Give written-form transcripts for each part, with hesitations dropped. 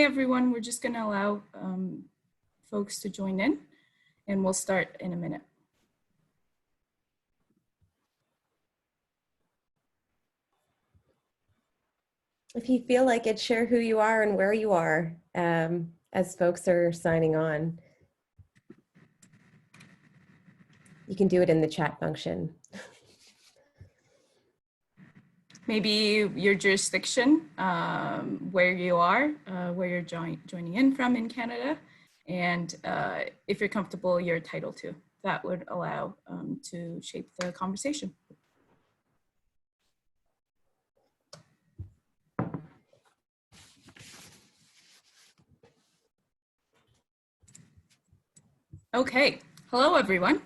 Hi, everyone. We're just going to allow folks to join in, and we'll start in a minute. If you feel like it, share who you are and where you are as folks are signing on. You can do it in the chat function. Maybe your jurisdiction, where you are, where you're joining in from in Canada, and if you're comfortable, your title too. That would allow to shape the conversation. Okay, hello everyone.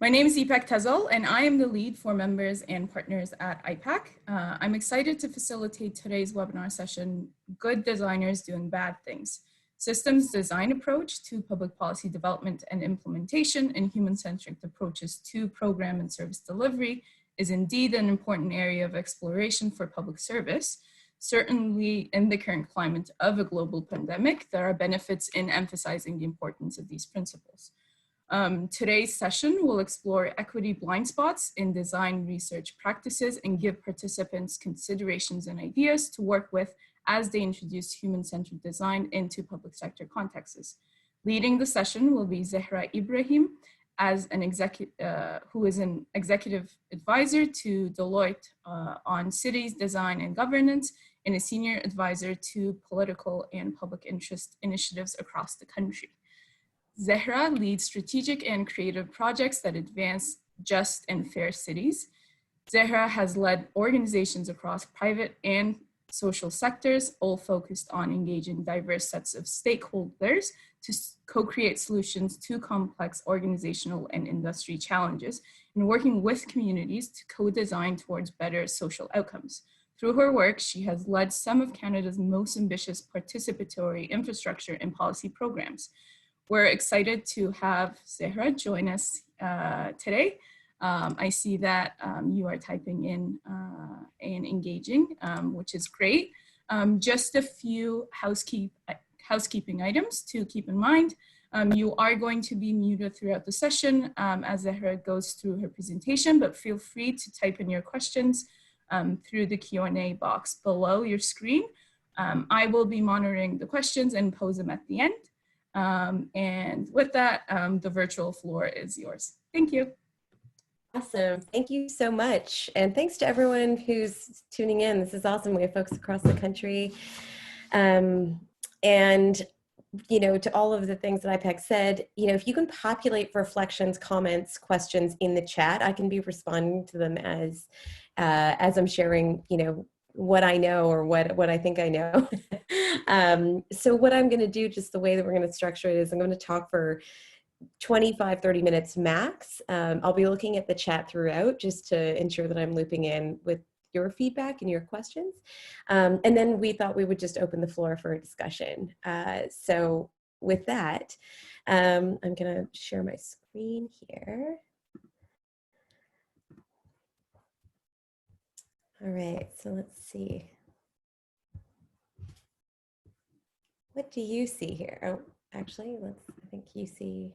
My name is Deepak Tezel, and I am the lead for members and partners at IPAC. I'm excited to facilitate today's webinar session, Good Designers Doing Bad Things, Systems Design Approach to Public Policy Development and Implementation and Human-Centric Approaches to Program and Service Delivery is indeed an important area of exploration for public service. Certainly in the current climate of a global pandemic, there are benefits in emphasizing the importance of these principles. Today's session will explore equity blind spots in design research practices and give participants considerations and ideas to work with as they introduce human-centered design into public sector contexts. Leading the session will be Zehra Ibrahim, as an who is an executive advisor to Deloitte on cities, design, and governance, and a senior advisor to political and public interest initiatives across the country. Zehra leads strategic and creative projects that advance just and fair cities. Zehra has led organizations across private and social sectors, all focused on engaging diverse sets of stakeholders to co-create solutions to complex organizational and industry challenges, and working with communities to co-design towards better social outcomes. Through her work, she has led some of Canada's most ambitious participatory infrastructure and policy programs. We're excited to have Zehra join us today. I see that you are typing in and engaging, which is great. Just a few housekeeping items to keep in mind. You are going to be muted throughout the session as Zehra goes through her presentation, but feel free to type in your questions through the Q&A box below your screen. I will be monitoring the questions and pose them at the end. And with that, the virtual floor is yours. Thank you. Awesome. Thank you so much. And thanks to everyone who's tuning in. This is awesome. We have folks across the country. And, you know, to all of the things that IPAC said, you know, if you can populate reflections, comments, questions in the chat, I can be responding to them as I'm sharing, you know, what I know or what I think I know. So what I'm going to do, just the way that we're going to structure it, is I'm going to talk for 25-30 minutes max. I'll be looking at the chat throughout just to ensure that I'm looping in with your feedback and your questions. And then we thought we would just open the floor for a discussion. So with that, I'm going to share my screen here. All right, so let's see. What do you see here? Oh, actually, I think you see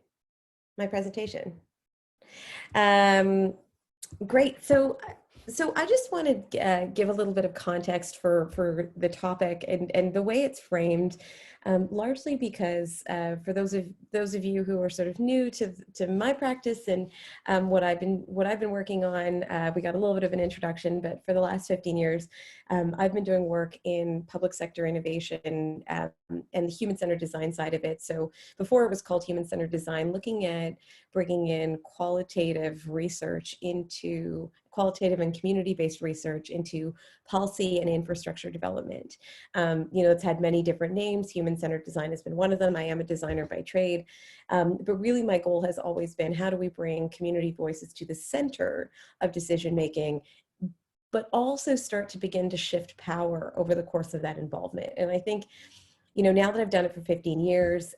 my presentation. Great, so I just want to give a little bit of context for the topic and the way it's framed, largely because for those of you who are sort of new to my practice and what I've been working on, we got a little bit of an introduction, but for the last 15 years, I've been doing work in public sector innovation and the human-centered design side of it. So before it was called human-centered design, looking at bringing in qualitative and community-based research into policy and infrastructure development. You know, it's had many different names. Human-centered design has been one of them. I am a designer by trade. But really my goal has always been, how do we bring community voices to the center of decision-making, but also start to begin to shift power over the course of that involvement? And I think, you know, now that I've done it for 15 years,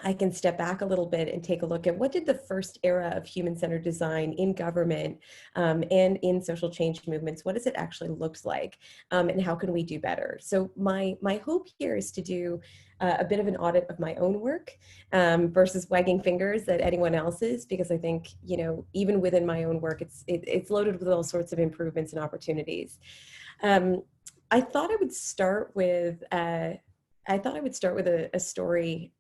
I can step back a little bit and take a look at what did the first era of human-centered design in government and in social change movements, what does it actually look like, and how can we do better? So my hope here is to do a bit of an audit of my own work versus wagging fingers at anyone else's, because I think, you know, even within my own work, it's loaded with all sorts of improvements and opportunities. I thought I would start with a story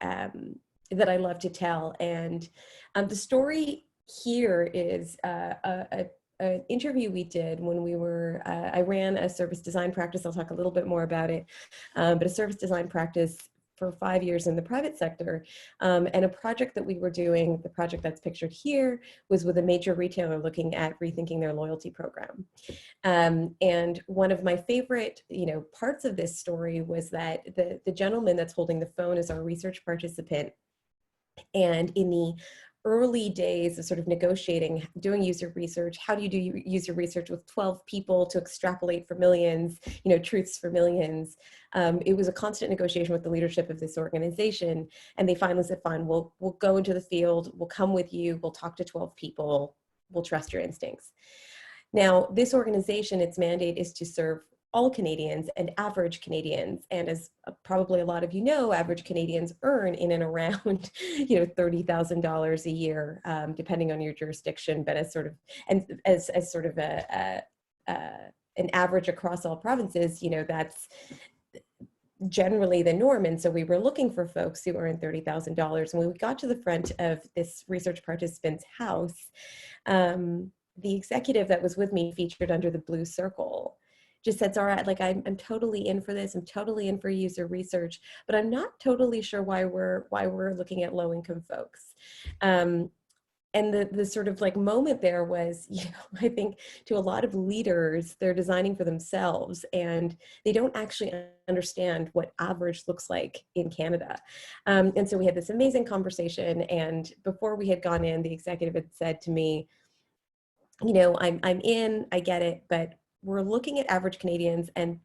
that I love to tell, and the story here is an interview we did when we were. I ran a service design practice. I'll talk a little bit more about it, but a service design practice for 5 years in the private sector, and a project that we were doing, the project that's pictured here, was with a major retailer looking at rethinking their loyalty program. And one of my favorite, you know, parts of this story was that the gentleman that's holding the phone is our research participant. And in the early days of sort of negotiating, doing user research, how do you do user research with 12 people to extrapolate for millions, you know, truths for millions? It was a constant negotiation with the leadership of this organization. And they finally said, fine, we'll go into the field, we'll come with you, we'll talk to 12 people, we'll trust your instincts. Now, this organization, its mandate is to serve all Canadians and average Canadians. And as probably a lot of you know, average Canadians earn in and around, you know, $30,000 a year, depending on your jurisdiction, but as sort of, and as sort of an average across all provinces, you know, that's generally the norm. And so we were looking for folks who earn $30,000. And when we got to the front of this research participant's house, the executive that was with me, featured under the blue circle, just said, Zara, like, I'm totally in for this. I'm totally in for user research, but I'm not totally sure why we're looking at low income folks. And the sort of like moment there was, you know, I think to a lot of leaders, they're designing for themselves and they don't actually understand what average looks like in Canada. And so we had this amazing conversation. And before we had gone in, the executive had said to me, you know, I'm in, I get it, but we're looking at average Canadians, and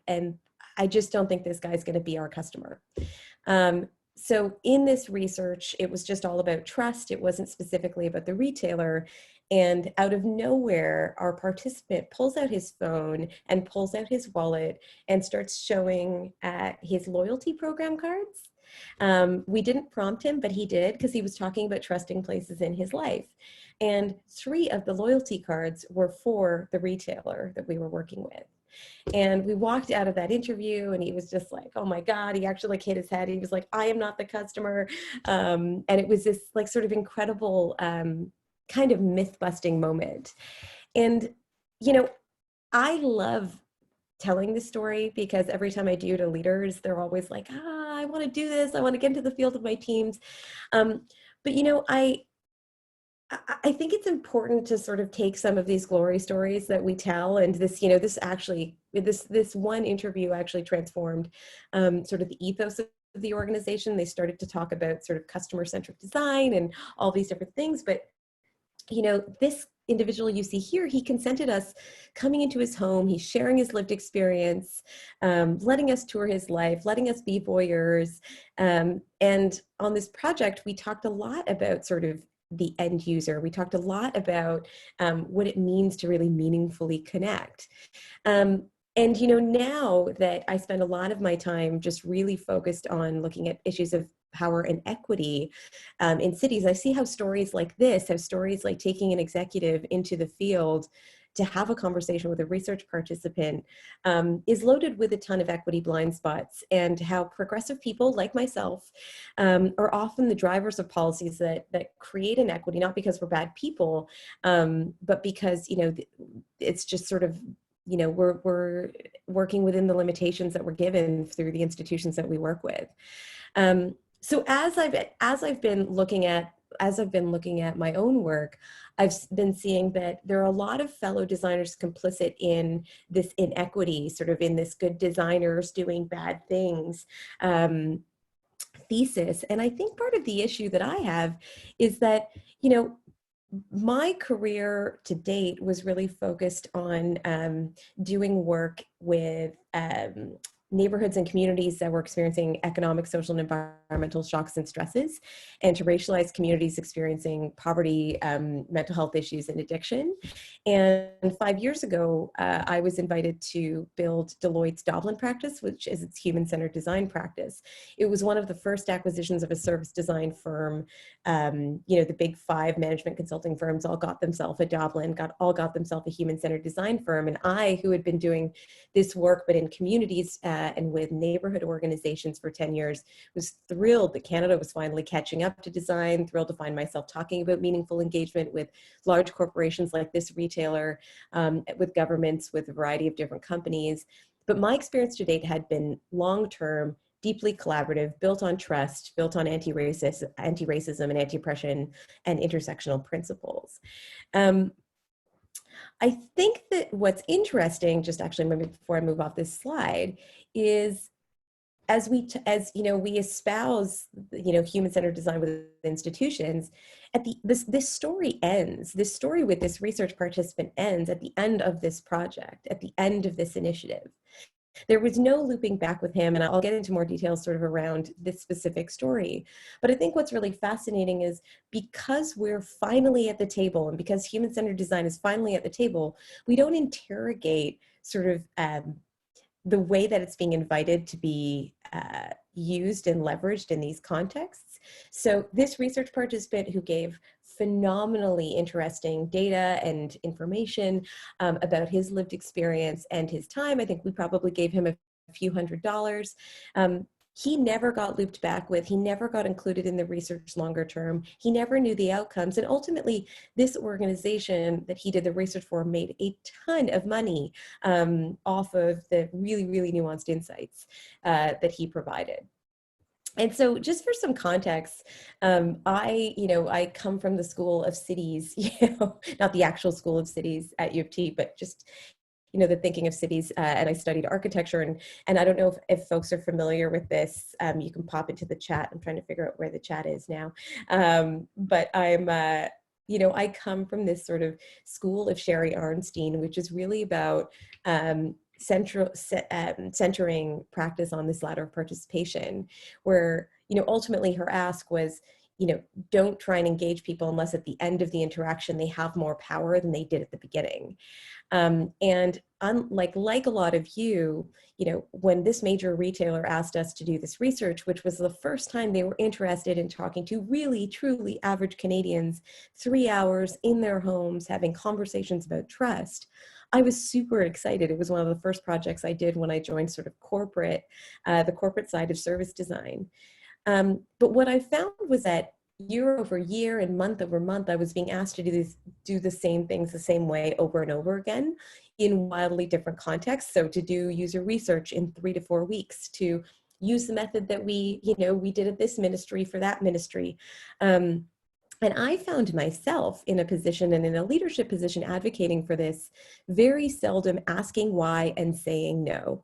I just don't think this guy's going to be our customer. So in this research, it was just all about trust. It wasn't specifically about the retailer. And out of nowhere, our participant pulls out his phone and pulls out his wallet and starts showing his loyalty program cards. We didn't prompt him, but he did, because he was talking about trusting places in his life. And 3 of the loyalty cards were for the retailer that we were working with. And we walked out of that interview and he was just like, oh my God, he actually like hit his head. He was like, I am not the customer. And it was this like sort of incredible kind of myth busting moment. And, you know, I love telling this story because every time I do to leaders, they're always like, I want to do this. I want to get into the field with my teams. But, you know, I think it's important to sort of take some of these glory stories that we tell, and this, you know, this one interview actually transformed sort of the ethos of the organization. They started to talk about sort of customer-centric design and all these different things. But, you know, this individual you see here, he consented us coming into his home. He's sharing his lived experience, letting us tour his life, letting us be voyeurs. And on this project, we talked a lot about sort of the end user. We talked a lot about what it means to really meaningfully connect. And, you know, now that I spend a lot of my time just really focused on looking at issues of power and equity in cities, I see how stories like this, how stories like taking an executive into the field to have a conversation with a research participant is loaded with a ton of equity blind spots, and how progressive people like myself are often the drivers of policies that create inequity, not because we're bad people, but because, you know, it's just sort of, you know, we're working within the limitations that we're given through the institutions that we work with. So as I've been looking at my own work, I've been seeing that there are a lot of fellow designers complicit in this inequity, sort of in this good designers doing bad things thesis. And I think part of the issue that I have is that, you know, my career to date was really focused on doing work with neighborhoods and communities that were experiencing economic, social, and environmental shocks and stresses, and to racialized communities experiencing poverty, mental health issues, and addiction. And 5 years ago, I was invited to build Deloitte's Dublin practice, which is its human-centered design practice. It was one of the first acquisitions of a service design firm. The big five management consulting firms all got themselves a Dublin, all got themselves a human-centered design firm. And I, who had been doing this work, but in communities and with neighborhood organizations for 10 years, was thrilled that Canada was finally catching up to design, thrilled to find myself talking about meaningful engagement with large corporations like this retailer, with governments, with a variety of different companies. But my experience to date had been long-term, deeply collaborative, built on trust, built on anti-racism and anti-oppression and intersectional principles. I think that what's interesting, just actually maybe before I move off this slide, is as we espouse, human-centered design with institutions, this story ends. This story with this research participant ends at the end of this project, at the end of this initiative. There was no looping back with him, and I'll get into more details sort of around this specific story. But I think what's really fascinating is because we're finally at the table, and because human-centered design is finally at the table, we don't interrogate sort of the way that it's being invited to be used and leveraged in these contexts. So this research participant who gave phenomenally interesting data and information about his lived experience and his time, I think we probably gave him a few $100s. He never got looped back with, he never got included in the research longer term. He never knew the outcomes. And ultimately, this organization that he did the research for made a ton of money off of the really, really nuanced insights that he provided. And so just for some context, I come from the School of Cities, not the actual School of Cities at U of T, but just the thinking of cities, and I studied architecture, and I don't know if folks are familiar with this. You can pop into the chat. I'm trying to figure out where the chat is now. But I come from this sort of school of Sherry Arnstein, which is really about centering practice on this ladder of participation, where, ultimately her ask was, don't try and engage people unless at the end of the interaction they have more power than they did at the beginning. And like a lot of you, when this major retailer asked us to do this research, which was the first time they were interested in talking to really, truly average Canadians, 3 hours in their homes, having conversations about trust, I was super excited. It was one of the first projects I did when I joined sort of the corporate side of service design. But what I found was that year over year and month over month, I was being asked to do the same things the same way over and over again in wildly different contexts. So to do user research in 3 to 4 weeks, to use the method that we did at this ministry for that ministry. And I found myself in a position and in a leadership position advocating for this, very seldom asking why and saying no.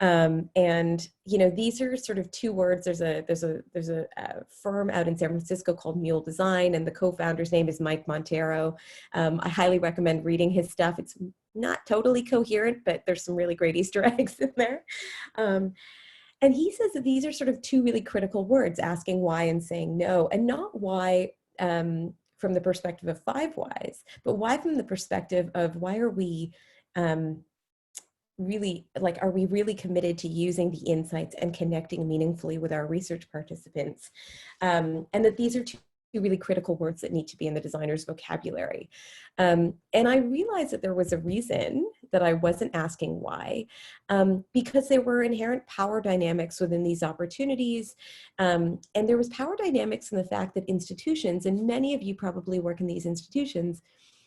And these are sort of two words. There's a firm out in San Francisco called Mule Design, and the co-founder's name is Mike Montero. I highly recommend reading his stuff. It's not totally coherent, but there's some really great Easter eggs in there. And he says that these are sort of two really critical words, asking why and saying no, and not why from the perspective of 5 whys, but why from the perspective of why are we are we really committed to using the insights and connecting meaningfully with our research participants? And that these are two really critical words that need to be in the designer's vocabulary. And I realized that there was a reason that I wasn't asking why, because there were inherent power dynamics within these opportunities. And there was power dynamics in the fact that institutions, and many of you probably work in these institutions,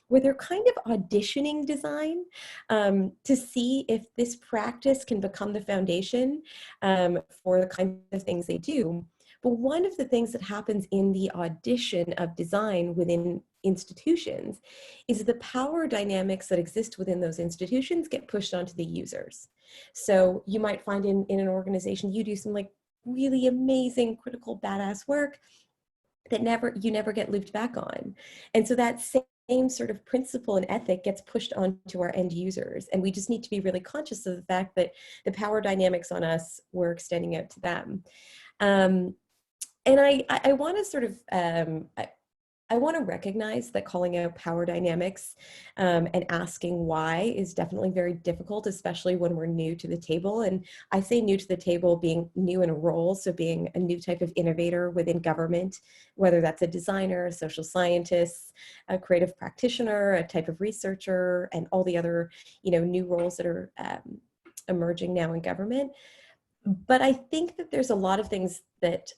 where they're kind of auditioning design to see if this practice can become the foundation for the kinds of things they do. But one of the things that happens in the audition of design within institutions is the power dynamics that exist within those institutions get pushed onto the users. So you might find in an organization, you do some like really amazing, critical, badass work that you never get looped back on. And so that same same sort of principle and ethic gets pushed onto our end users. And we just need to be really conscious of the fact that the power dynamics on us, we're extending out to them. And I want to sort of, I want to recognize that calling out power dynamics and asking why is definitely very difficult, especially when we're new to the table. And I say new to the table being new in a role, so being a new type of innovator within government, whether that's a designer, a social scientist, a creative practitioner, a type of researcher, and all the other, new roles that are emerging now in government. But I think that there's a lot of things that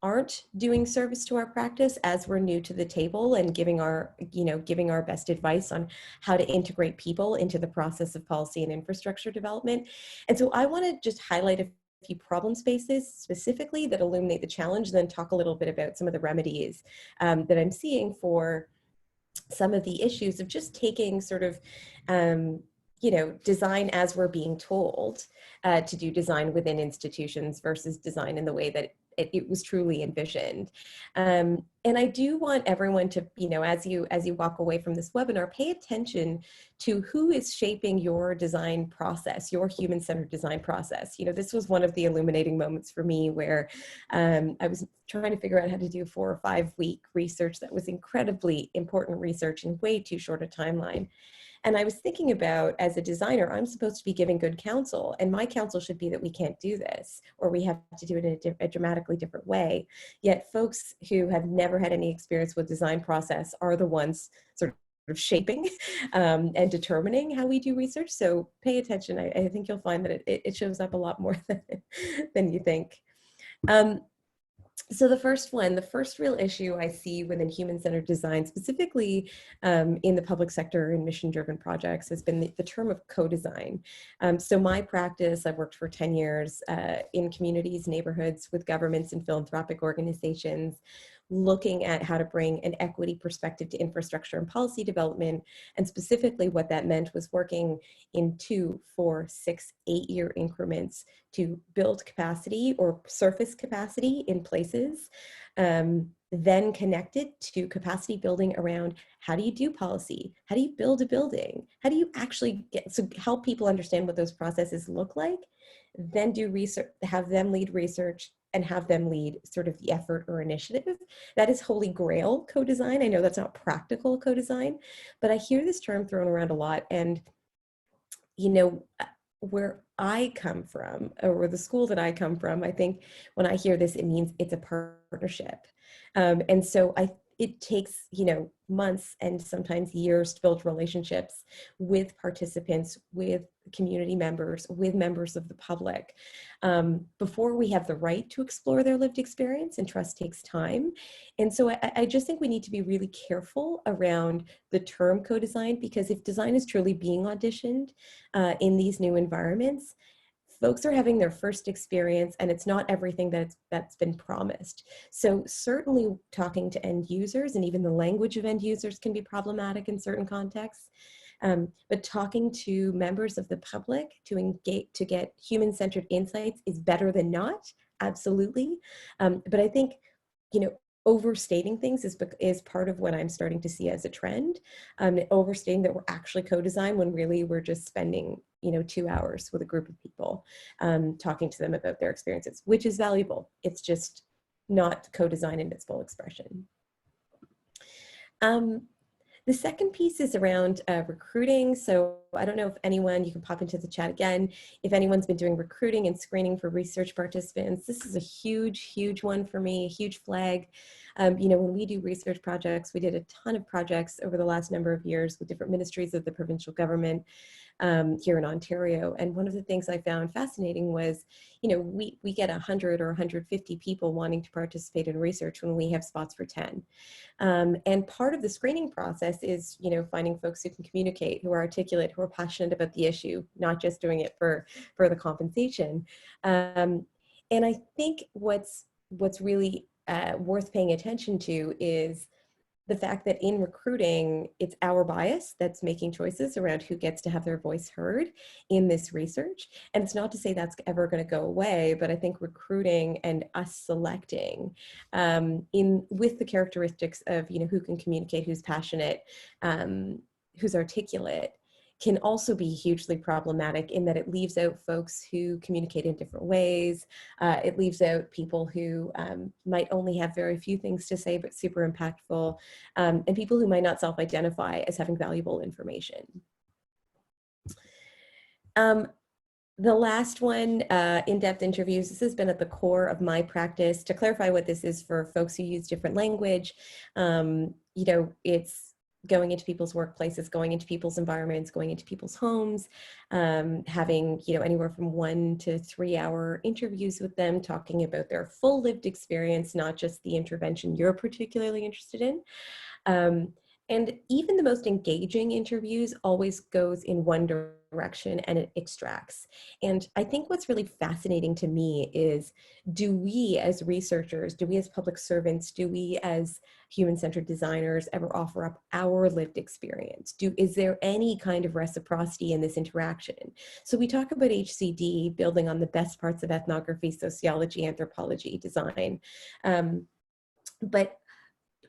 aren't doing service to our practice as we're new to the table and giving our best advice on how to integrate people into the process of policy and infrastructure development. And so I want to just highlight a few problem spaces specifically that illuminate the challenge, and then talk a little bit about some of the remedies that I'm seeing for some of the issues of just taking sort of design as we're being told to do design within institutions versus design in the way that it was truly envisioned. And I do want everyone to, as you walk away from this webinar, pay attention to who is shaping your design process, your human-centered design process. This was one of the illuminating moments for me where I was trying to figure out how to do 4 or 5 week research that was incredibly important research in way too short a timeline. And I was thinking about, as a designer, I'm supposed to be giving good counsel, and my counsel should be that we can't do this, or we have to do it in a dramatically different way. Yet folks who have never had any experience with design process are the ones sort of shaping and determining how we do research. So pay attention. I think you'll find that it shows up a lot more than you think. So the first real issue I see within human-centered design, specifically in the public sector and mission-driven projects, has been the term of co-design. So my practice, I've worked for 10 years in communities, neighborhoods, with governments and philanthropic organizations, looking at how to bring an equity perspective to infrastructure and policy development. And specifically what that meant was working in 2, 4, 6, 8-year increments to build capacity or surface capacity in places, then connected to capacity building around how do you do policy? How do you build a building? How do you actually help people understand what those processes look like? Then do research, have them lead research, and have them lead sort of the effort or initiative. That is holy grail co-design. I know that's not practical co-design, but I hear this term thrown around a lot. And, where I come from, or the school that I come from, I think when I hear this, it means it's a partnership. And so it takes, months and sometimes years to build relationships with participants, with community members, with members of the public, before we have the right to explore their lived experience, and trust takes time. And so I just think we need to be really careful around the term co-design, because if design is truly being auditioned in these new environments, folks are having their first experience, and it's not everything that's been promised. So certainly talking to end users, and even the language of end users can be problematic in certain contexts. But talking to members of the public to engage, to get human-centered insights is better than not, absolutely. But I think, overstating things is part of what I'm starting to see as a trend. Overstating that we're actually co-design when really we're just spending 2 hours with a group of people, talking to them about their experiences, which is valuable. It's just not co-design in its full expression. The second piece is around recruiting. So I don't know if anyone, you can pop into the chat again, if anyone's been doing recruiting and screening for research participants. This is a huge, huge one for me, a huge flag. When we do research projects, we did a ton of projects over the last number of years with different ministries of the provincial government here in Ontario. And one of the things I found fascinating was, we get 100 or 150 people wanting to participate in research when we have spots for 10. And part of the screening process is, finding folks who can communicate, who are articulate, who are passionate about the issue, not just doing it for the compensation. And I think what's really worth paying attention to is the fact that in recruiting, it's our bias that's making choices around who gets to have their voice heard in this research. And it's not to say that's ever going to go away, but I think recruiting and us selecting with the characteristics of, who can communicate, who's passionate, who's articulate, can also be hugely problematic in that it leaves out folks who communicate in different ways. It leaves out people who might only have very few things to say, but super impactful, and people who might not self-identify as having valuable information. The last one, in-depth interviews. This has been at the core of my practice. To clarify what this is for folks who use different language, it's going into people's workplaces, going into people's environments, going into people's homes, having, anywhere from 1 to 3 hour interviews with them, talking about their full lived experience, not just the intervention you're particularly interested in. And even the most engaging interviews always goes in one direction and it extracts. And I think what's really fascinating to me is, do we as researchers, do we as public servants, do we as human-centered designers ever offer up our lived experience? Is there any kind of reciprocity in this interaction? So we talk about HCD building on the best parts of ethnography, sociology, anthropology, design. But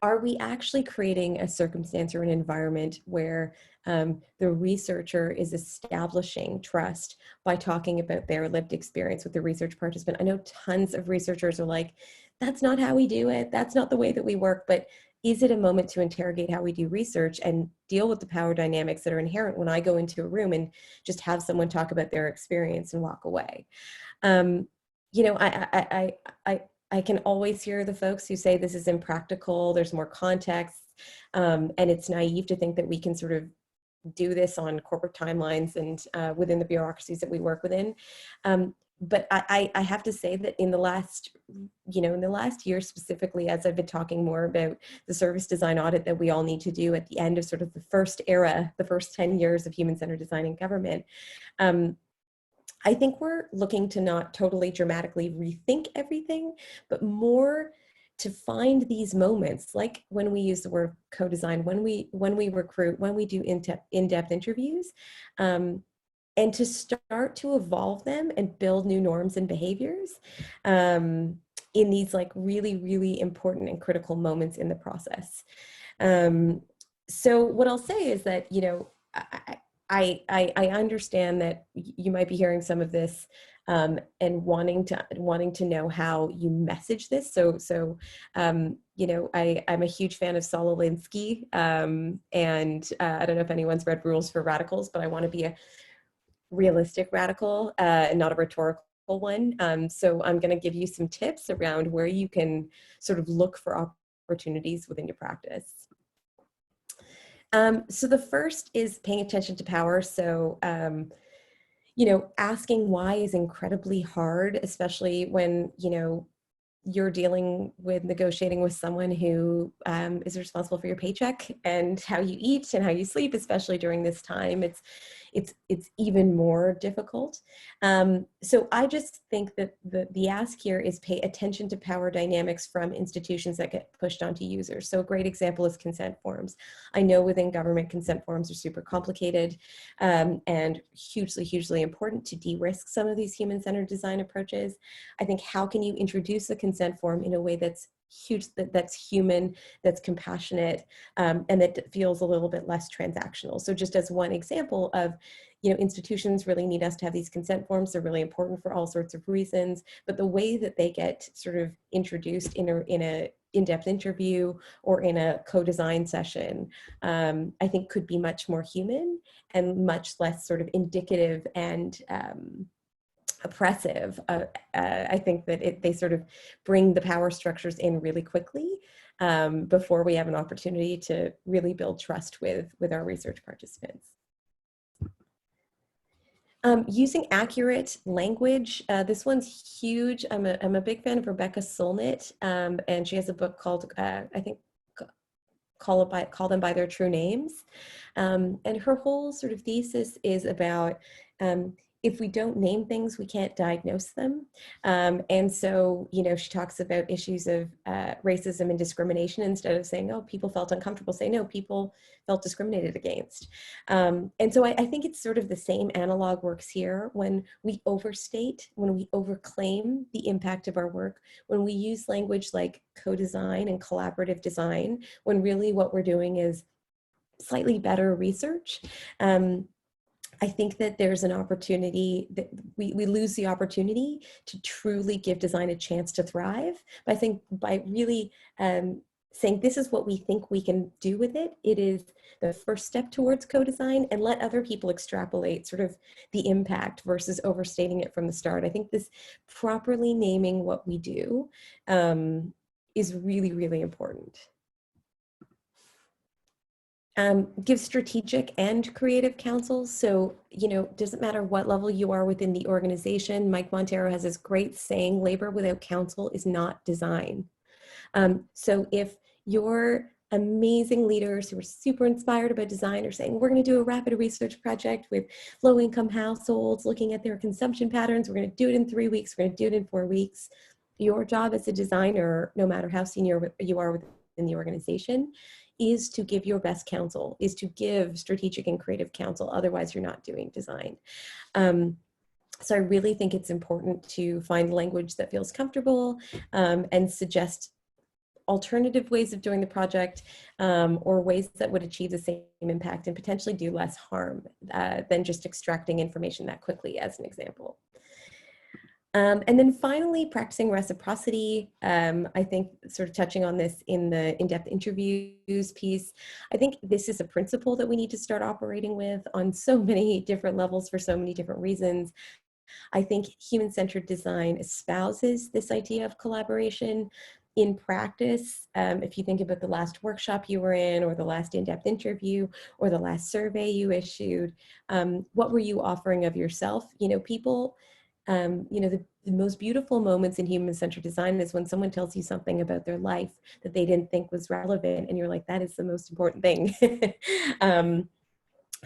are we actually creating a circumstance or an environment where the researcher is establishing trust by talking about their lived experience with the research participant? I know tons of researchers are like, that's not how we do it. That's not the way that we work. But is it a moment to interrogate how we do research and deal with the power dynamics that are inherent when I go into a room and just have someone talk about their experience and walk away? I can always hear the folks who say this is impractical, there's more context, and it's naive to think that we can sort of do this on corporate timelines and within the bureaucracies that we work within. But I have to say that in the last year specifically, as I've been talking more about the service design audit that we all need to do at the end of sort of the first era, the first 10 years of human-centered design in government, I think we're looking to not totally dramatically rethink everything, but more to find these moments, like when we use the word co-design, when we recruit, when we do in-depth interviews, and to start to evolve them and build new norms and behaviors in these like really, really important and critical moments in the process. So what I'll say is that, I understand that you might be hearing some of this and wanting to know how you message this. I'm a huge fan of Saul Alinsky, and I don't know if anyone's read Rules for Radicals, but I want to be a realistic radical and not a rhetorical one. So I'm going to give you some tips around where you can sort of look for opportunities within your practice. So the first is paying attention to power. So, asking why is incredibly hard, especially when, you're dealing with negotiating with someone who is responsible for your paycheck and how you eat and how you sleep, especially during this time. It's even more difficult. So I just think that the ask here is pay attention to power dynamics from institutions that get pushed onto users. So a great example is consent forms. I know within government, consent forms are super complicated and hugely, hugely important to de-risk some of these human-centered design approaches. I think how can you introduce a consent form in a way that's that's human, that's compassionate, and that feels a little bit less transactional. So just as one example of, institutions really need us to have these consent forms. They're really important for all sorts of reasons, but the way that they get sort of introduced in a in-depth interview or in a co-design session, I think could be much more human and much less sort of indicative and oppressive. I think that they sort of bring the power structures in really quickly before we have an opportunity to really build trust with our research participants. Using accurate language, this one's huge. I'm a big fan of Rebecca Solnit, and she has a book called, I think, Call Them by Their True Names. And her whole sort of thesis is about if we don't name things, we can't diagnose them. And so, you know, she talks about issues of racism and discrimination. Instead of saying, oh, people felt uncomfortable, say, no, people felt discriminated against. And so I think it's sort of the same analog works here when we overstate, when we overclaim the impact of our work, when we use language like co-design and collaborative design, when really what we're doing is slightly better research. I think that there's an opportunity that we lose the opportunity to truly give design a chance to thrive. But I think by really saying this is what we think we can do with it, it is the first step towards co-design, and let other people extrapolate sort of the impact versus overstating it from the start. I think this properly naming what we do is really, really important. Give strategic and creative counsel. So, you know, doesn't matter what level you are within the organization. Mike Monteiro has this great saying, labor without counsel is not design. So if your amazing leaders who are super inspired about design are saying, we're going to do a rapid research project with low-income households, looking at their consumption patterns, we're going to do it in 3 weeks, we're going to do it in 4 weeks. Your job as a designer, no matter how senior you are within the organization, is to give your best counsel, is to give strategic and creative counsel. Otherwise, you're not doing design. So I really think it's important to find language that feels comfortable and suggest alternative ways of doing the project or ways that would achieve the same impact and potentially do less harm than just extracting information that quickly, as an example. And then finally, practicing reciprocity. I think sort of touching on this in the in-depth interviews piece, I think this is a principle that we need to start operating with on so many different levels for so many different reasons. I think human-centered design espouses this idea of collaboration. In practice, if you think about the last workshop you were in, or the last in-depth interview, or the last survey you issued, what were you offering of yourself? You know, people, you know, the most beautiful moments in human-centered design is when someone tells you something about their life that they didn't think was relevant, and you're like, that is the most important thing.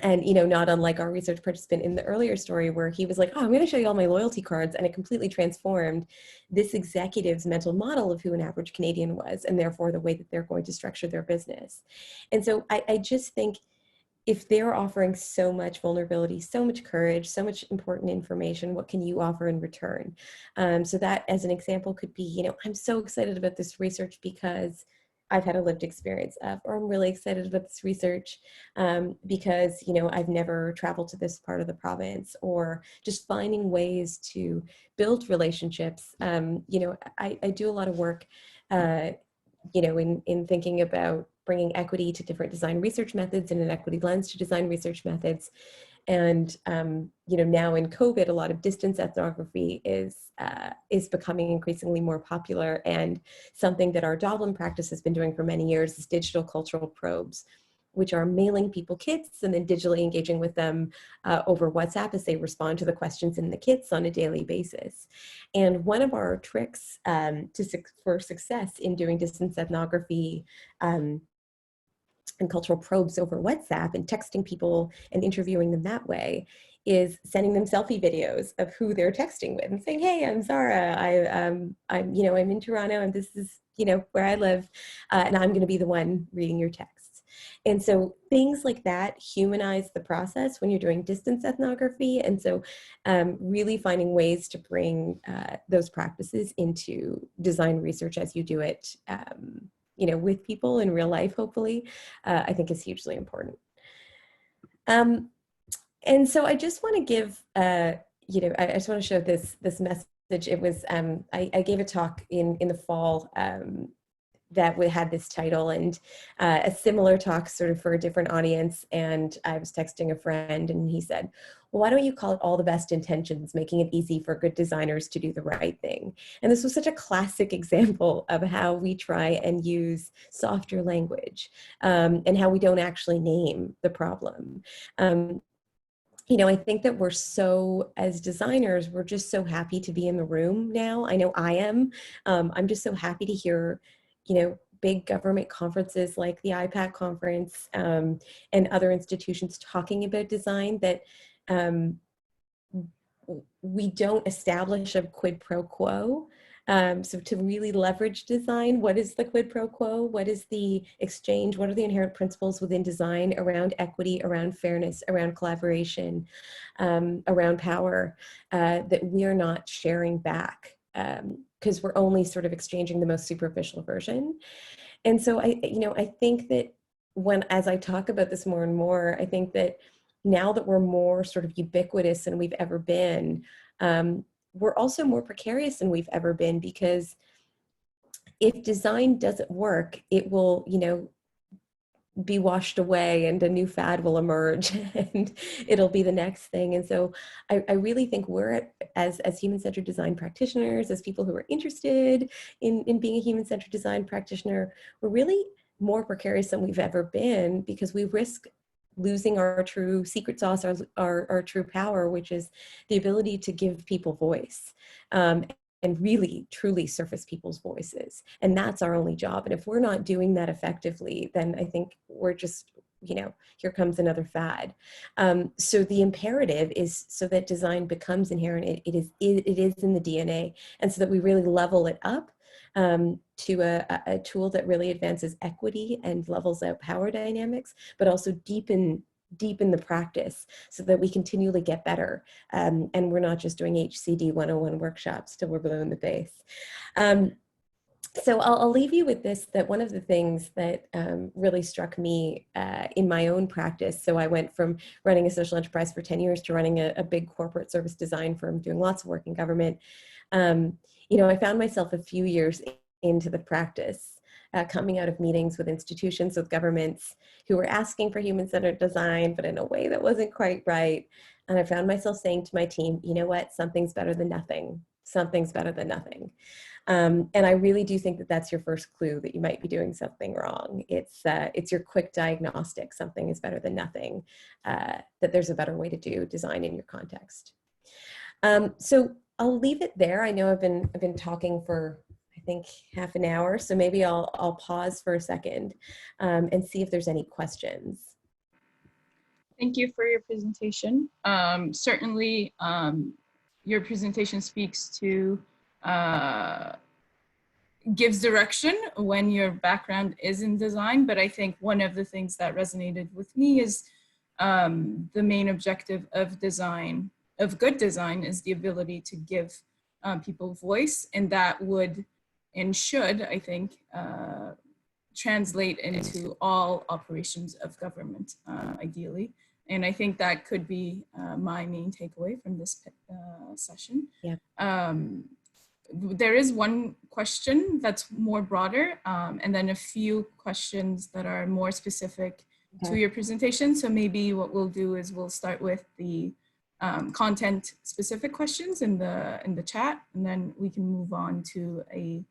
And, you know, not unlike our research participant in the earlier story where he was like, oh, I'm going to show you all my loyalty cards. And it completely transformed this executive's mental model of who an average Canadian was, and therefore the way that they're going to structure their business. And so I just think if they're offering so much vulnerability, so much courage, so much important information, what can you offer in return? So that, as an example, could be, you know, I'm so excited about this research because I've had a lived experience of, or I'm really excited about this research because, you know, I've never traveled to this part of the province, or just finding ways to build relationships. You know, I do a lot of work, you know, in thinking about bringing equity to different design research methods and an equity lens to design research methods. And, you know, now in COVID, a lot of distance ethnography is becoming increasingly more popular. And something that our Dublin practice has been doing for many years is digital cultural probes, which are mailing people kits and then digitally engaging with them over WhatsApp as they respond to the questions in the kits on a daily basis. And one of our tricks for success in doing distance ethnography and cultural probes over WhatsApp and texting people and interviewing them that way is sending them selfie videos of who they're texting with and saying, hey, I'm Zara, I'm, you know, I'm in Toronto and this is, you know, where I live, and I'm going to be the one reading your texts. And so things like that humanize the process when you're doing distance ethnography. And so really finding ways to bring those practices into design research as you do it, you know, with people in real life, hopefully, I think is hugely important. And so I just want to give, you know, I just want to show this message. It was, I gave a talk in the fall that had this title, and a similar talk sort of for a different audience. And I was texting a friend and he said, well, why don't you call it All the Best Intentions, making it easy for good designers to do the right thing? And this was such a classic example of how we try and use softer language and how we don't actually name the problem. You know, I think that we're so, as designers, we're just so happy to be in the room now. I know I am. I'm just so happy to hear, you know, big government conferences like the IPAC conference and other institutions talking about design that we don't establish a quid pro quo. So to really leverage design, what is the quid pro quo? What is the exchange? What are the inherent principles within design around equity, around fairness, around collaboration, around power, that we're not sharing back, because we're only sort of exchanging the most superficial version. And so I think that as I talk about this more and more, I think that now that we're more sort of ubiquitous than we've ever been, we're also more precarious than we've ever been, because if design doesn't work, it will, be washed away and a new fad will emerge and it'll be the next thing. And so I really think we're as human-centered design practitioners, as people who are interested in being a human-centered design practitioner, we're really more precarious than we've ever been, because we risk losing our true secret sauce, our true power, which is the ability to give people voice. And really truly surface people's voices. And that's our only job. And if we're not doing that effectively, then I think we're just, here comes another fad. So the imperative is, so that design becomes inherent, it is in the DNA, and so that we really level it up to a tool that really advances equity and levels out power dynamics, but also deepen the practice, so that we continually get better, and we're not just doing HCD 101 workshops till we're blue in the face. So I'll leave you with this, that one of the things that really struck me in my own practice, so I went from running a social enterprise for 10 years to running a big corporate service design firm, doing lots of work in government. I found myself a few years into the practice, coming out of meetings with institutions, with governments who were asking for human-centered design, but in a way that wasn't quite right. And I found myself saying to my team, you know what, something's better than nothing. Something's better than nothing. And I really do think that that's your first clue that you might be doing something wrong. It's your quick diagnostic, something is better than nothing, that there's a better way to do design in your context. So I'll leave it there. I know I've been talking for, I think, half an hour, so maybe I'll pause for a second and see if there's any questions. Thank you for your presentation. Certainly, your presentation speaks to, gives direction when your background is in design, but I think one of the things that resonated with me is the main objective of design, of good design, is the ability to give people voice, and that would and should, I think, translate into all operations of government, ideally. And I think that could be my main takeaway from this session. Yeah. There is one question that's more broader, and then a few questions that are more specific to your presentation. So maybe what we'll do is we'll start with the content specific questions in the chat, and then we can move on to a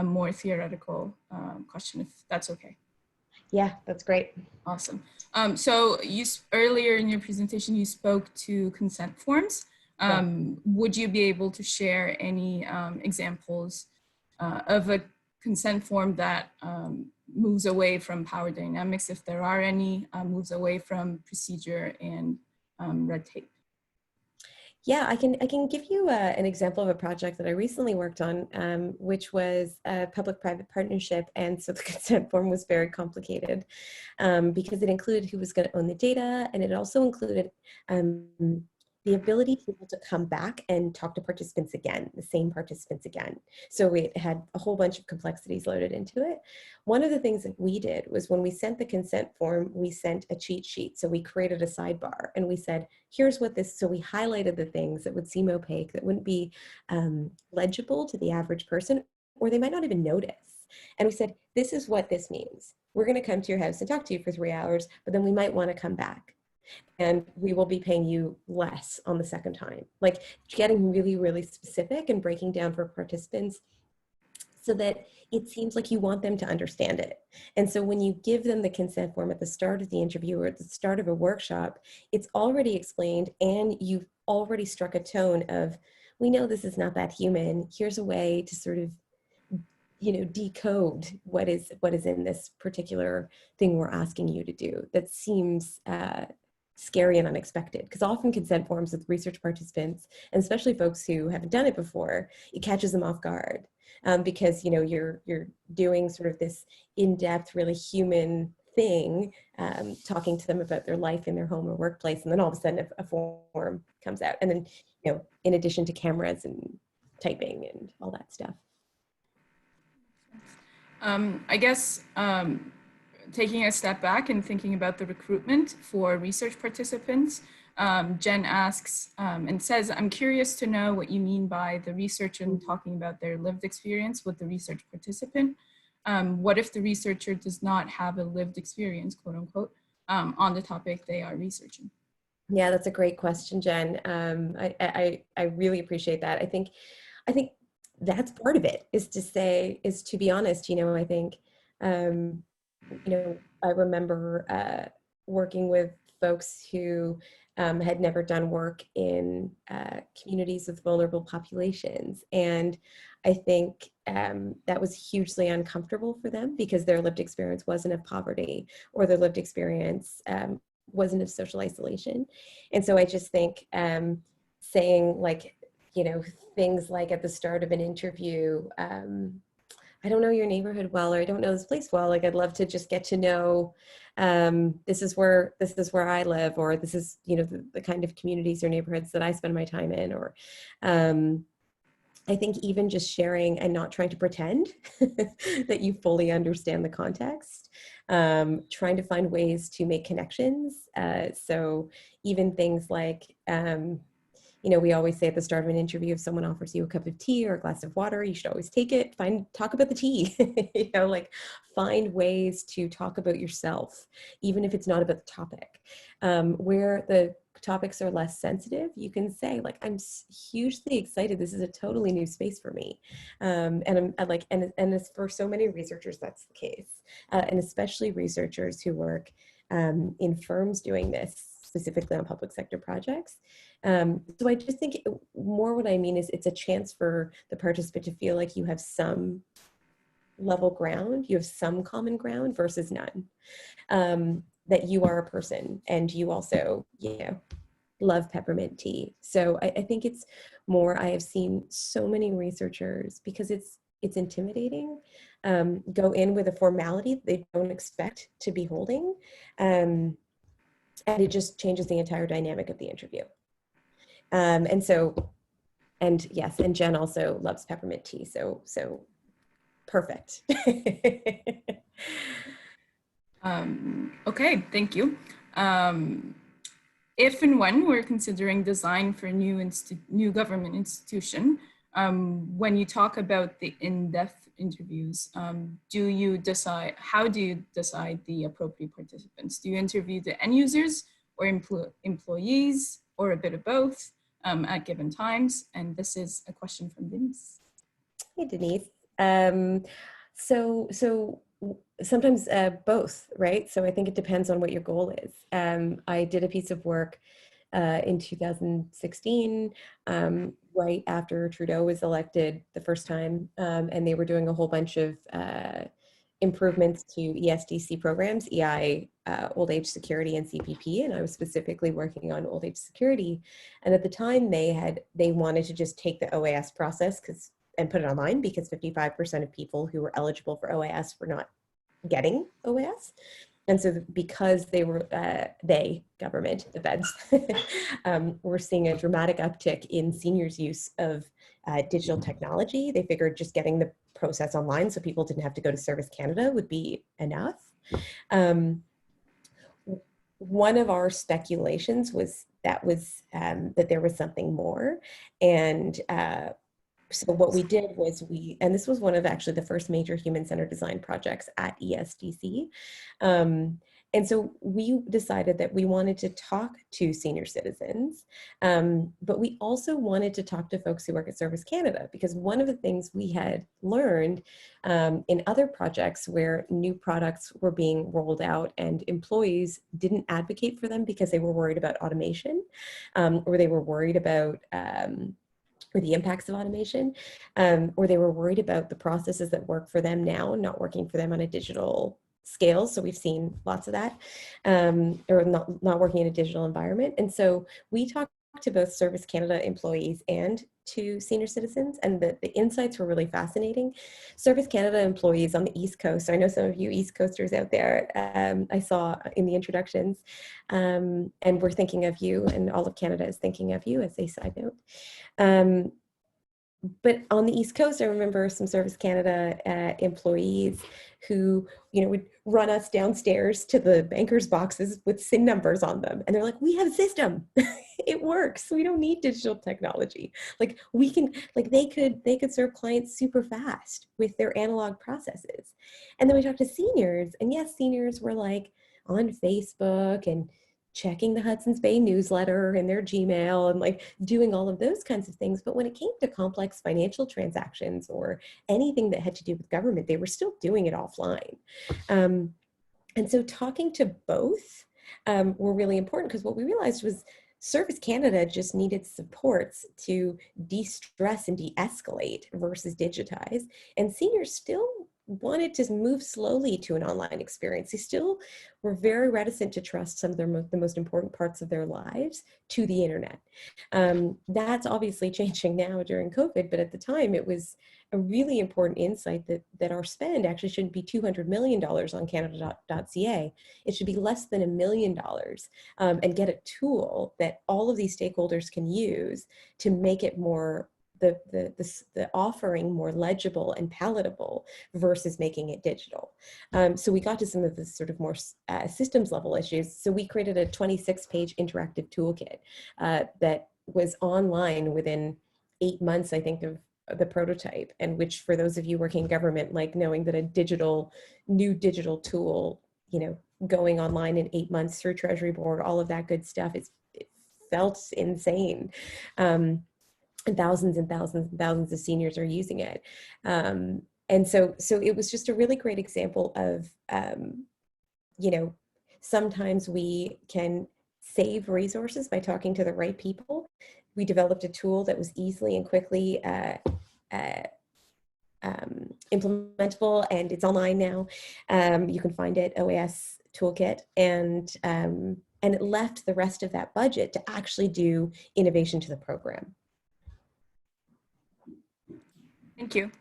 more theoretical question, if that's okay. Yeah, that's great. Awesome. So earlier in your presentation, you spoke to consent forms. Would you be able to share any examples of a consent form that moves away from power dynamics, if there are any, moves away from procedure and red tape? Yeah, I can give you an example of a project that I recently worked on, which was a public-private partnership. And so the consent form was very complicated because it included who was going to own the data, and it also included the ability for people to come back and talk to participants again, the same participants again. So it had a whole bunch of complexities loaded into it. One of the things that we did was, when we sent the consent form, we sent a cheat sheet. So we created a sidebar and we said, here's what this, so we highlighted the things that would seem opaque, that wouldn't be legible to the average person, or they might not even notice. And we said, this is what this means. We're going to come to your house and talk to you for 3 hours, but then we might want to come back. And we will be paying you less on the second time. Like, getting really, really specific and breaking down for participants so that it seems like you want them to understand it. And so when you give them the consent form at the start of the interview or at the start of a workshop, it's already explained, and you've already struck a tone of, we know this is not that human. Here's a way to sort of, decode what is in this particular thing we're asking you to do. That seems scary and unexpected, because often consent forms with research participants, and especially folks who haven't done it before, it catches them off guard, because you're doing sort of this in-depth, really human thing, talking to them about their life in their home or workplace, and then all of a sudden a form comes out, and then in addition to cameras and typing and all that stuff. I guess taking a step back and thinking about the recruitment for research participants, Jen asks and says, I'm curious to know what you mean by the researcher talking about their lived experience with the research participant. What if the researcher does not have a lived experience, quote unquote, on the topic they are researching? Yeah, that's a great question, Jen. I really appreciate that. I think that's part of it, is to be honest. I think, I remember working with folks who had never done work in communities with vulnerable populations. And I think that was hugely uncomfortable for them, because their lived experience wasn't of poverty, or their lived experience wasn't of social isolation. And so I just think saying, like, things like at the start of an interview, I don't know your neighborhood well, or I don't know this place well. Like, I'd love to just get to know, this is where I live, or this is, the kind of communities or neighborhoods that I spend my time in. Or I think even just sharing and not trying to pretend that you fully understand the context, trying to find ways to make connections. So even things like, we always say at the start of an interview, if someone offers you a cup of tea or a glass of water, you should always take it. Talk about the tea, find ways to talk about yourself, even if it's not about the topic. Where the topics are less sensitive, you can say, like, I'm hugely excited. This is a totally new space for me. And it's for so many researchers, that's the case. And especially researchers who work in firms doing this, specifically on public sector projects. So I just think more what I mean is, it's a chance for the participant to feel like you have some level ground, you have some common ground versus none. That you are a person, and you also, love peppermint tea. So I think it's more, I have seen so many researchers, because it's intimidating, go in with a formality they don't expect to be holding. And it just changes the entire dynamic of the interview. And yes, and Jen also loves peppermint tea. So perfect. Okay, thank you. If and when we're considering design for a new government institution, when you talk about the in-depth interviews, how do you decide the appropriate participants? Do you interview the end users or employees, or a bit of both at given times? And this is a question from Denise. Hey, Denise. So sometimes both, right? So I think it depends on what your goal is. I did a piece of work in 2016, right after Trudeau was elected the first time, and they were doing a whole bunch of improvements to ESDC programs, EI, old age security, and CPP, and I was specifically working on old age security. And at the time, they wanted to just take the OAS process and put it online, because 55% of people who were eligible for OAS were not getting OAS. And so because they were, government, the feds, were seeing a dramatic uptick in seniors' use of digital technology, they figured just getting the process online so people didn't have to go to Service Canada would be enough. One of our speculations was that there was something more. And so what we did was and this was one of actually the first major human-centered design projects at ESDC. And so we decided that we wanted to talk to senior citizens, but we also wanted to talk to folks who work at Service Canada, because one of the things we had learned in other projects where new products were being rolled out and employees didn't advocate for them because they were worried about automation, or they were worried about or the impacts of automation, or they were worried about the processes that work for them now not working for them on a digital scales. So we've seen lots of that, or not working in a digital environment. And so we talked to both Service Canada employees and to senior citizens, and the insights were really fascinating. Service Canada employees on the East Coast, so I know some of you East Coasters out there, I saw in the introductions, and we're thinking of you, and all of Canada is thinking of you as a side note. But on the East Coast, I remember some Service Canada employees who, would run us downstairs to the bankers' boxes with SIN numbers on them. And they're like, we have a system. It works. We don't need digital technology. Like we can, like they could serve clients super fast with their analog processes. And then we talked to seniors, and yes, seniors were like on Facebook and checking the Hudson's Bay newsletter and their Gmail and like doing all of those kinds of things. But when it came to complex financial transactions or anything that had to do with government, they were still doing it offline. And so talking to both were really important, because what we realized was Service Canada just needed supports to de-stress and de-escalate versus digitize. And seniors still wanted to move slowly to an online experience. They still were very reticent to trust some of the most important parts of their lives to the internet. That's obviously changing now during COVID, but at the time it was a really important insight that our spend actually shouldn't be $200 million on Canada.ca. It should be less than $1 million, and get a tool that all of these stakeholders can use to make it more the offering more legible and palatable versus making it digital. So we got to some of the sort of more systems level issues. So we created a 26-page interactive toolkit that was online within 8 months, I think, of the prototype, and which, for those of you working in government, like knowing that a new digital tool, going online in 8 months through Treasury Board, all of that good stuff, it felt insane. And thousands and thousands and thousands of seniors are using it. And so it was just a really great example of, sometimes we can save resources by talking to the right people. We developed a tool that was easily and quickly implementable, and it's online now. You can find it, OAS Toolkit, and it left the rest of that budget to actually do innovation to the program. Thank you.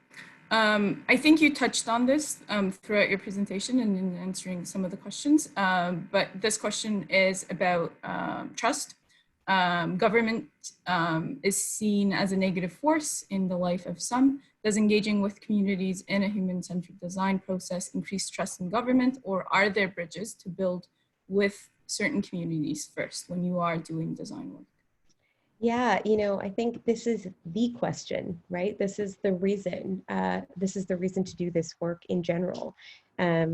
I think you touched on this throughout your presentation and in answering some of the questions, but this question is about trust. Government is seen as a negative force in the life of some. Does engaging with communities in a human-centered design process increase trust in government, or are there bridges to build with certain communities first when you are doing design work? Yeah, I think this is the question, right? This is the reason. This is the reason to do this work in general. I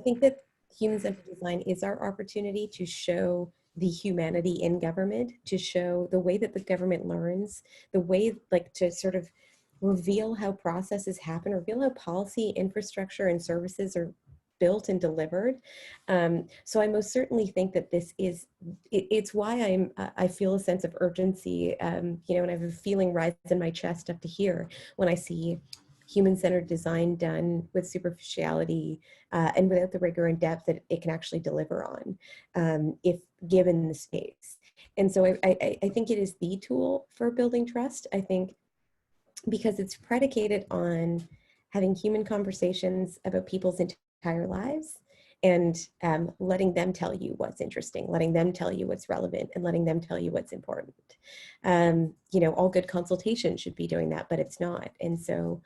think that human-centered design is our opportunity to show the humanity in government, to show the way that the government learns, the way, like, to sort of reveal how processes happen, reveal how policy, infrastructure, and services are built and delivered. So I most certainly think that this is, it's why I feel a sense of urgency, and I have a feeling rise in my chest up to here when I see human-centered design done with superficiality and without the rigor and depth that it can actually deliver on, if given the space. And so I think it is the tool for building trust. I think because it's predicated on having human conversations about people's entire lives, and letting them tell you what's interesting, letting them tell you what's relevant, and letting them tell you what's important. All good consultation should be doing that, but it's not. And so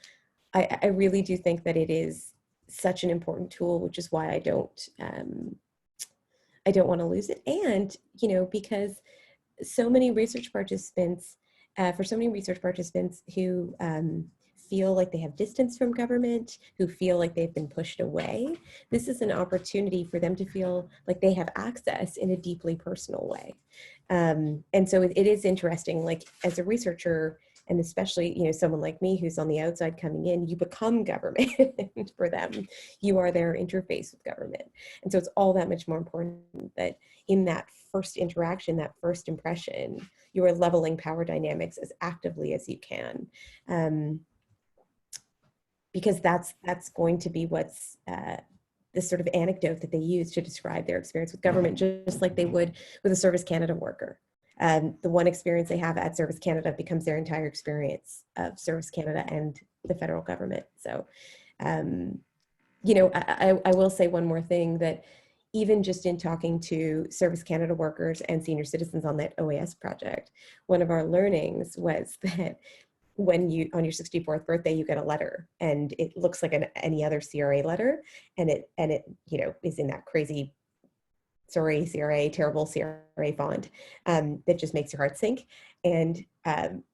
I really do think that it is such an important tool, which is why I don't want to lose it. And, because so many research participants, for so many research participants who feel like they have distance from government, who feel like they've been pushed away, this is an opportunity for them to feel like they have access in a deeply personal way. And so it is interesting, like as a researcher, and especially, someone like me who's on the outside coming in, you become government for them. You are their interface with government. And so it's all that much more important that in that first interaction, that first impression, you are leveling power dynamics as actively as you can. because that's going to be what's the sort of anecdote that they use to describe their experience with government, just like they would with a Service Canada worker. The one experience they have at Service Canada becomes their entire experience of Service Canada and the federal government. So, you know, I will say one more thing, that even just in talking to Service Canada workers and senior citizens on that OAS project, one of our learnings was that when you, on your 64th birthday, you get a letter and it looks like any other CRA letter, and it, you know, is in that crazy, sorry, CRA, terrible CRA font that just makes your heart sink. And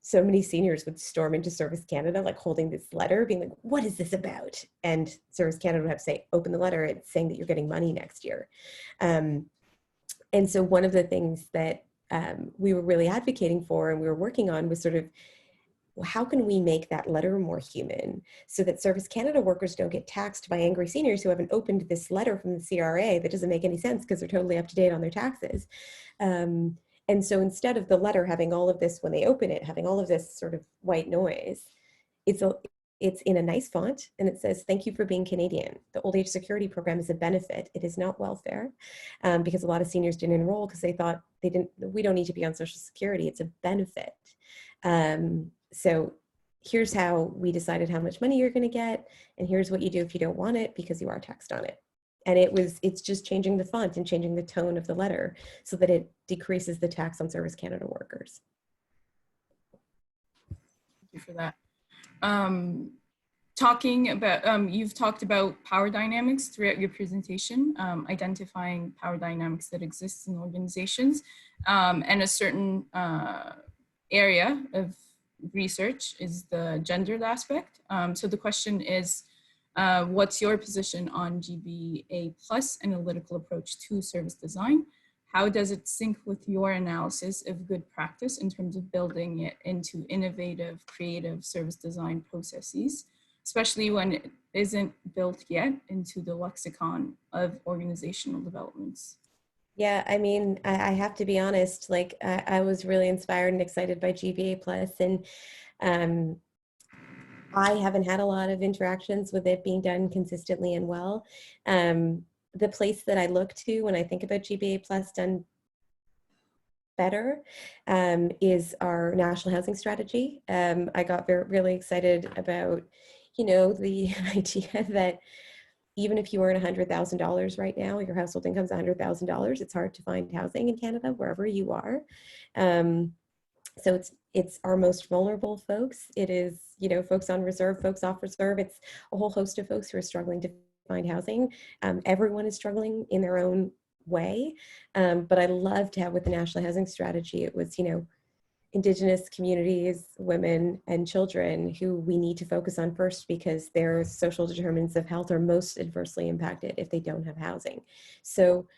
so many seniors would storm into Service Canada, like holding this letter, being like, what is this about? And Service Canada would have to say, open the letter, it's saying that you're getting money next year. And so one of the things that we were really advocating for and we were working on was sort of, how can we make that letter more human so that Service Canada workers don't get taxed by angry seniors who haven't opened this letter from the CRA that doesn't make any sense because they're totally up to date on their taxes. And so instead of the letter having all of this, when they open it, having all of this sort of white noise, it's in a nice font and it says, thank you for being Canadian. The old age security program is a benefit. It is not welfare, because a lot of seniors didn't enroll because they thought we don't need to be on Social Security. It's a benefit. So here's how we decided how much money you're going to get, and here's what you do if you don't want it, because you are taxed on it. And it's just changing the font and changing the tone of the letter so that it decreases the tax on Service Canada workers. Thank you for that. Talking about, you've talked about power dynamics throughout your presentation, identifying power dynamics that exist in organizations, and a certain area of research is the gendered aspect. So the question is, what's your position on GBA plus analytical approach to service design? How does it sync with your analysis of good practice in terms of building it into innovative, creative service design processes, especially when it isn't built yet into the lexicon of organizational developments? Yeah, I mean, I have to be honest, like I was really inspired and excited by GBA Plus, and I haven't had a lot of interactions with it being done consistently and well. The place that I look to when I think about GBA Plus done better is our national housing strategy. I got really excited about, you know, the idea that even if you earn $100,000 right now, your household income is $100,000, it's hard to find housing in Canada, wherever you are. So it's our most vulnerable folks. It is, you know, folks on reserve, folks off reserve. It's a whole host of folks who are struggling to find housing. Everyone is struggling in their own way. But I loved how with the National Housing Strategy, it was, you know, Indigenous communities, women, and children who we need to focus on first, because their social determinants of health are most adversely impacted if they don't have housing. So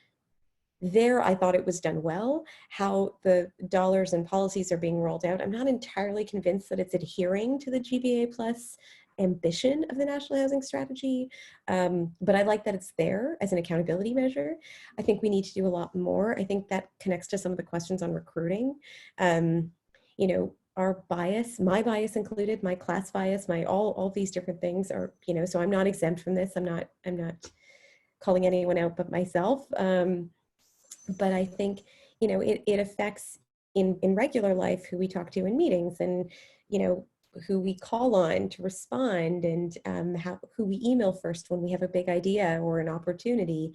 there, I thought it was done well. How the dollars and policies are being rolled out, I'm not entirely convinced that it's adhering to the GBA Plus ambition of the National Housing Strategy, but I like that it's there as an accountability measure. I think we need to do a lot more. I think that connects to some of the questions on recruiting. You know, our bias, my bias included, my class bias, my all these different things are, you know, so I'm not exempt from this. I'm not calling anyone out but myself. But I think, you know, it affects in regular life who we talk to in meetings, and, you know, who we call on to respond, and who we email first when we have a big idea or an opportunity.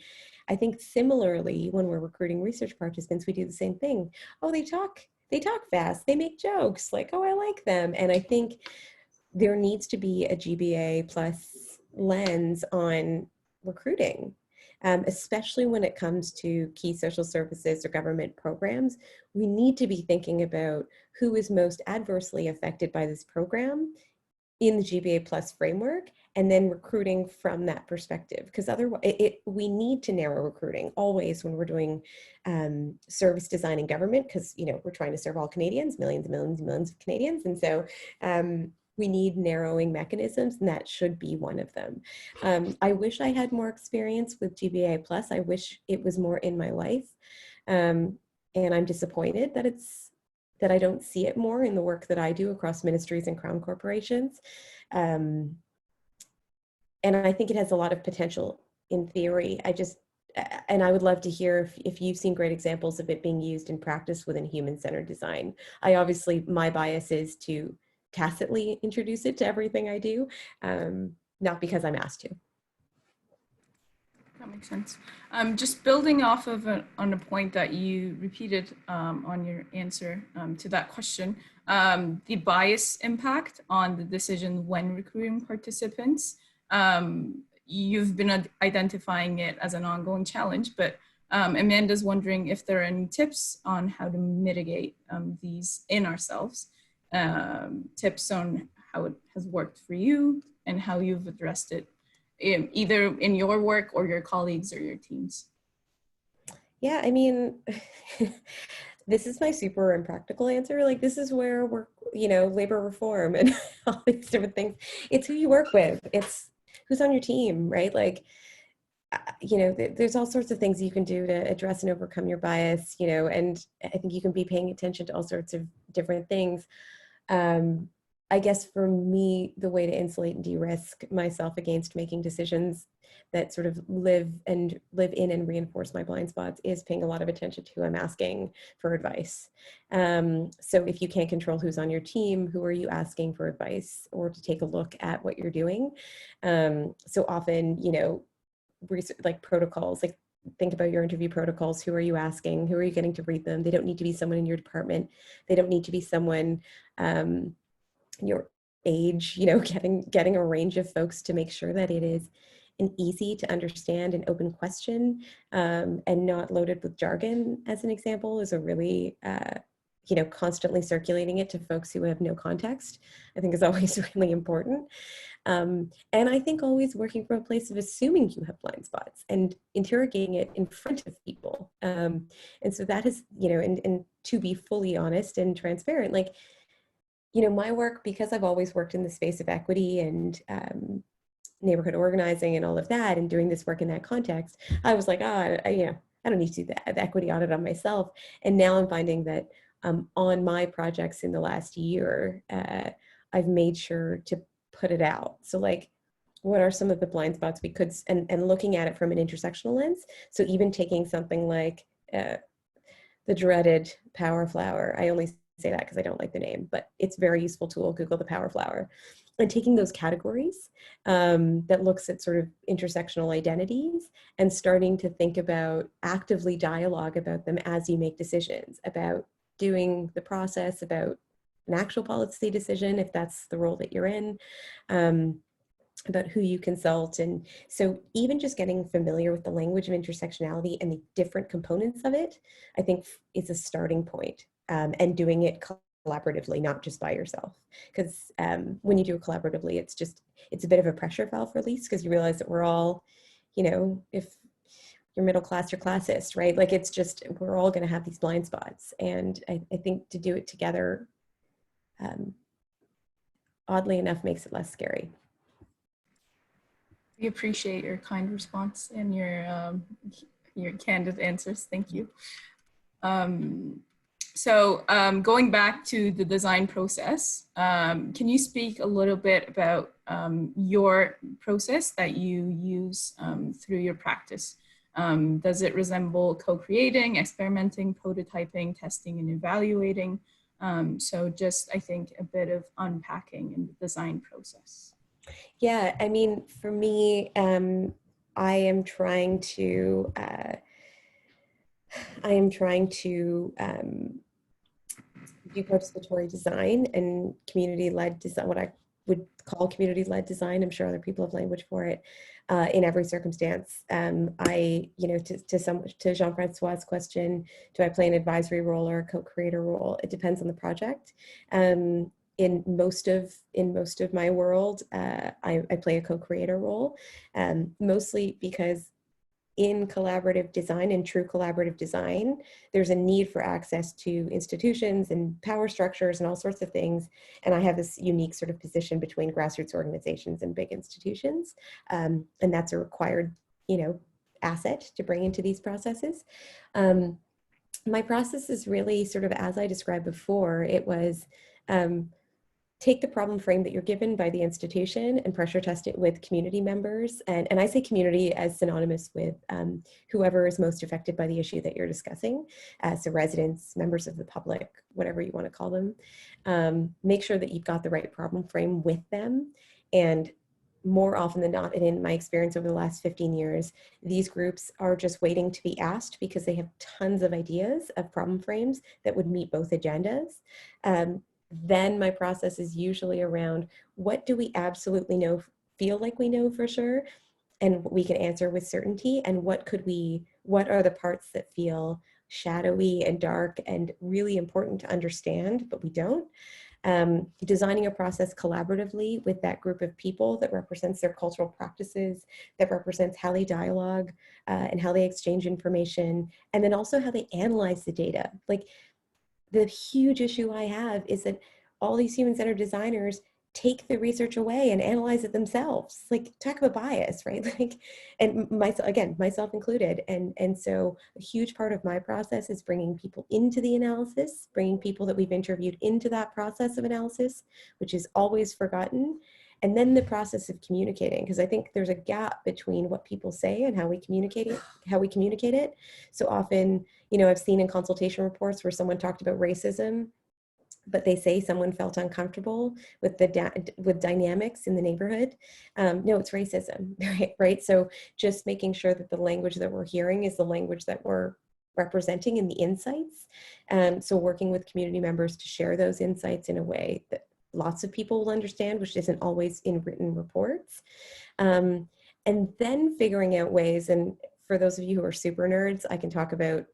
I think similarly, when we're recruiting research participants, we do the same thing. Oh, they talk fast, they make jokes, like, oh, I like them. And I think there needs to be a GBA Plus lens on recruiting, especially when it comes to key social services or government programs. We need to be thinking about who is most adversely affected by this program in the GBA Plus framework, and then recruiting from that perspective, because otherwise we need to narrow recruiting always when we're doing service design in government, because, you know, we're trying to serve all Canadians, millions and millions and millions of Canadians, and so we need narrowing mechanisms, and that should be one of them. I wish I had more experience with GBA Plus. I wish it was more in my life, and I'm disappointed that I don't see it more in the work that I do across ministries and crown corporations. and I think it has a lot of potential in theory. And I would love to hear if you've seen great examples of it being used in practice within human-centered design. My bias is to tacitly introduce it to everything I do, not because I'm asked to. That makes sense. Just building off of on a point that you repeated on your answer to that question, the bias impact on the decision when recruiting participants. You've been identifying it as an ongoing challenge, but Amanda's wondering if there are any tips on how to mitigate these in ourselves, tips on how it has worked for you and how you've addressed it either in your work or your colleagues or your teams. Yeah, I mean, this is my super impractical answer. Like, this is where we're, labor reform and all these different things. It's who you work with. It's who's on your team, right? Like, there's all sorts of things you can do to address and overcome your bias, and I think you can be paying attention to all sorts of different things. I guess for me, the way to insulate and de-risk myself against making decisions that sort of live in and reinforce my blind spots is paying a lot of attention to who I'm asking for advice. So if you can't control who's on your team, who are you asking for advice or to take a look at what you're doing? So often, like protocols, like think about your interview protocols. Who are you asking? Who are you getting to read them? They don't need to be someone in your department. They don't need to be someone your age, getting a range of folks to make sure that it is an easy to understand and open question, and not loaded with jargon, as an example, is a really, constantly circulating it to folks who have no context, I think is always really important. And I think always working from a place of assuming you have blind spots and interrogating it in front of people. And so that is, and to be fully honest and transparent, like, my work, because I've always worked in the space of equity and neighborhood organizing and all of that, and doing this work in that context, I was like, I don't need to do the equity audit on myself. And now I'm finding that on my projects in the last year, I've made sure to put it out. So like, what are some of the blind spots we could, and looking at it from an intersectional lens. So even taking something like the dreaded Power Flower, I only say that because I don't like the name, but it's a very useful tool, Google the Power Flower, and taking those categories that looks at sort of intersectional identities and starting to think about, actively dialogue about them as you make decisions about doing the process, about an actual policy decision, if that's the role that you're in, about who you consult. And so even just getting familiar with the language of intersectionality and the different components of it, I think is a starting point. And doing it collaboratively, not just by yourself. Because when you do it collaboratively, it's a bit of a pressure valve release, because you realize that we're all, if you're middle class or classist, right? Like, it's just, we're all going to have these blind spots. And I think to do it together, oddly enough, makes it less scary. We appreciate your kind response and your candid answers. Thank you. So going back to the design process, can you speak a little bit about your process that you use through your practice? Does it resemble co-creating, experimenting, prototyping, testing, and evaluating? So just, I think, a bit of unpacking in the design process. Yeah, I mean, for me, I am trying to do participatory design and community-led design, what I would call community-led design. I'm sure other people have language for it, in every circumstance. To Jean-Francois' question, do I play an advisory role or a co-creator role? It depends on the project. In most of my world, I play a co-creator role, mostly because in collaborative design and true collaborative design, there's a need for access to institutions and power structures and all sorts of things. And I have this unique sort of position between grassroots organizations and big institutions. And that's a required, asset to bring into these processes. My process is really sort of, as I described before, it was, take the problem frame that you're given by the institution and pressure test it with community members. And I say community as synonymous with whoever is most affected by the issue that you're discussing. So residents, members of the public, whatever you want to call them. Make sure that you've got the right problem frame with them. And more often than not, and in my experience over the last 15 years, these groups are just waiting to be asked because they have tons of ideas of problem frames that would meet both agendas. Then my process is usually around, what do we absolutely know, feel like we know for sure, and we can answer with certainty, and what are the parts that feel shadowy and dark and really important to understand, but we don't. Designing a process collaboratively with that group of people that represents their cultural practices, that represents how they dialogue and how they exchange information, and then also how they analyze the data. Like, the huge issue I have is that all these human-centered designers take the research away and analyze it themselves. Like, talk about bias, right? Like, and myself included. And so a huge part of my process is bringing people into the analysis, bringing people that we've interviewed into that process of analysis, which is always forgotten. And then the process of communicating, because I think there's a gap between what people say and how we communicate it. So often, I've seen in consultation reports where someone talked about racism, but they say someone felt uncomfortable with with dynamics in the neighborhood. No, it's racism, right? So just making sure that the language that we're hearing is the language that we're representing in the insights. So working with community members to share those insights in a way that lots of people will understand, which isn't always in written reports. And then figuring out ways, and for those of you who are super nerds, I can talk about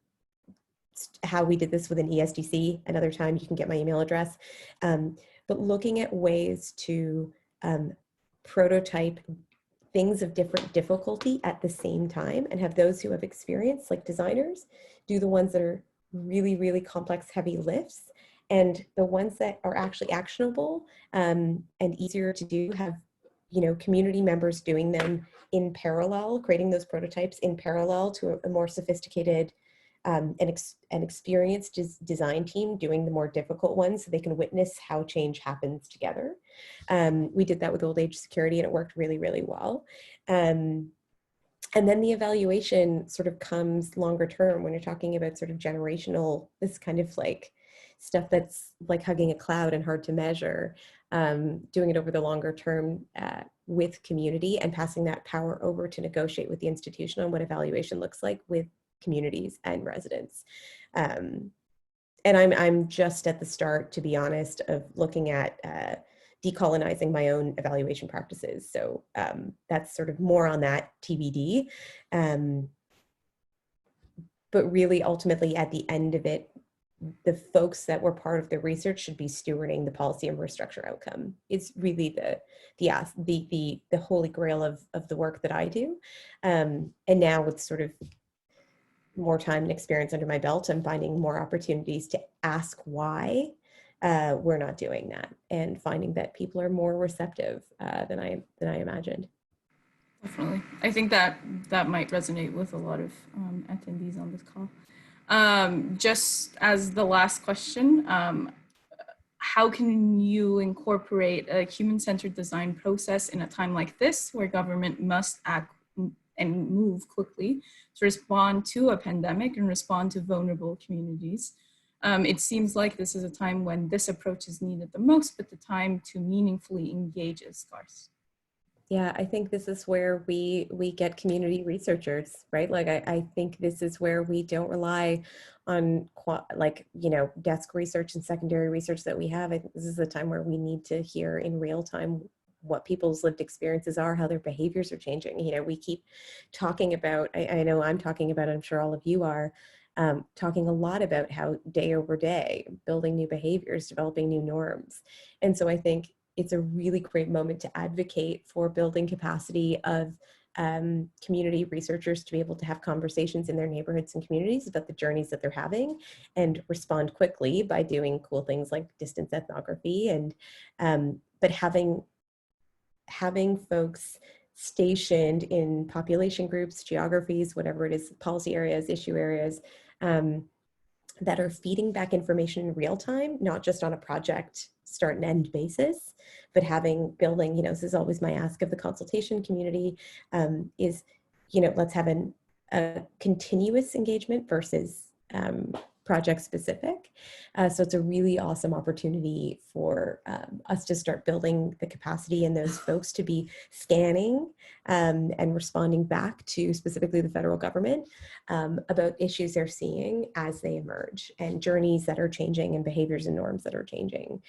how we did this with an ESDC another time. You can get my email address. But looking at ways to prototype things of different difficulty at the same time, and have those who have experience, like designers, do the ones that are really, really complex, heavy lifts, and the ones that are actually actionable and easier to do have community members doing them in parallel, creating those prototypes in parallel to a more sophisticated an experienced design team doing the more difficult ones, so they can witness how change happens together. We did that with old age security, and it worked really, really well. And then the evaluation sort of comes longer term when you're talking about sort of generational, this kind of like stuff that's like hugging a cloud and hard to measure, doing it over the longer term with community, and passing that power over to negotiate with the institution on what evaluation looks like with communities and residents. And I'm just at the start, to be honest, of looking at decolonizing my own evaluation practices. So that's sort of more on that TBD. But really, ultimately, at the end of it, the folks that were part of the research should be stewarding the policy and restructure outcome. It's really the holy grail of the work that I do. And now with sort of more time and experience under my belt, I'm finding more opportunities to ask why we're not doing that, and finding that people are more receptive than I imagined. Definitely. I think that might resonate with a lot of attendees on this call. Just as the last question, how can you incorporate a human-centered design process in a time like this, where government must act and move quickly to respond to a pandemic and respond to vulnerable communities? It seems like this is a time when this approach is needed the most, but the time to meaningfully engage is scarce. Yeah, I think this is where we get community researchers, right? Like, I think this is where we don't rely on desk research and secondary research that we have. I think this is the time where we need to hear in real time what people's lived experiences are, how their behaviors are changing. We keep talking about, I know I'm talking about, I'm sure all of you are, talking a lot about how day over day, building new behaviors, developing new norms. And so I think it's a really great moment to advocate for building capacity of community researchers to be able to have conversations in their neighborhoods and communities about the journeys that they're having, and respond quickly by doing cool things like distance ethnography, and but having folks stationed in population groups, geographies, whatever it is, policy areas, issue areas, that are feeding back information in real time, not just on a project start and end basis, but building, this is always my ask of the consultation community, is, let's have a continuous engagement versus project specific. So it's a really awesome opportunity for us to start building the capacity in those folks to be scanning and responding back to specifically the federal government about issues they're seeing as they emerge and journeys that are changing and behaviors and norms that are changing.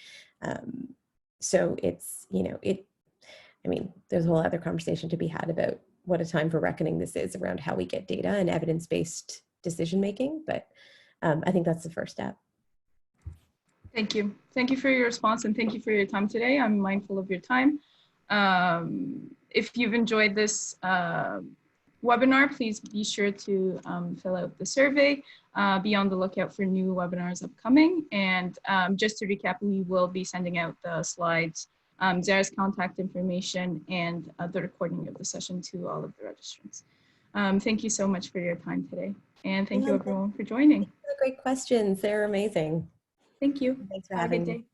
So it's, there's a whole other conversation to be had about what a time for reckoning this is around how we get data and evidence-based decision making, but I think that's the first step. Thank you. Thank you for your response and thank you for your time today. I'm mindful of your time. If you've enjoyed this webinar, please be sure to fill out the survey. Be on the lookout for new webinars upcoming. And just to recap, we will be sending out the slides, Zara's contact information, and the recording of the session to all of the registrants. Thank you so much for your time today. And thank you everyone for joining. Great questions. They're amazing. Thank you. Thanks for Have a having good me. day.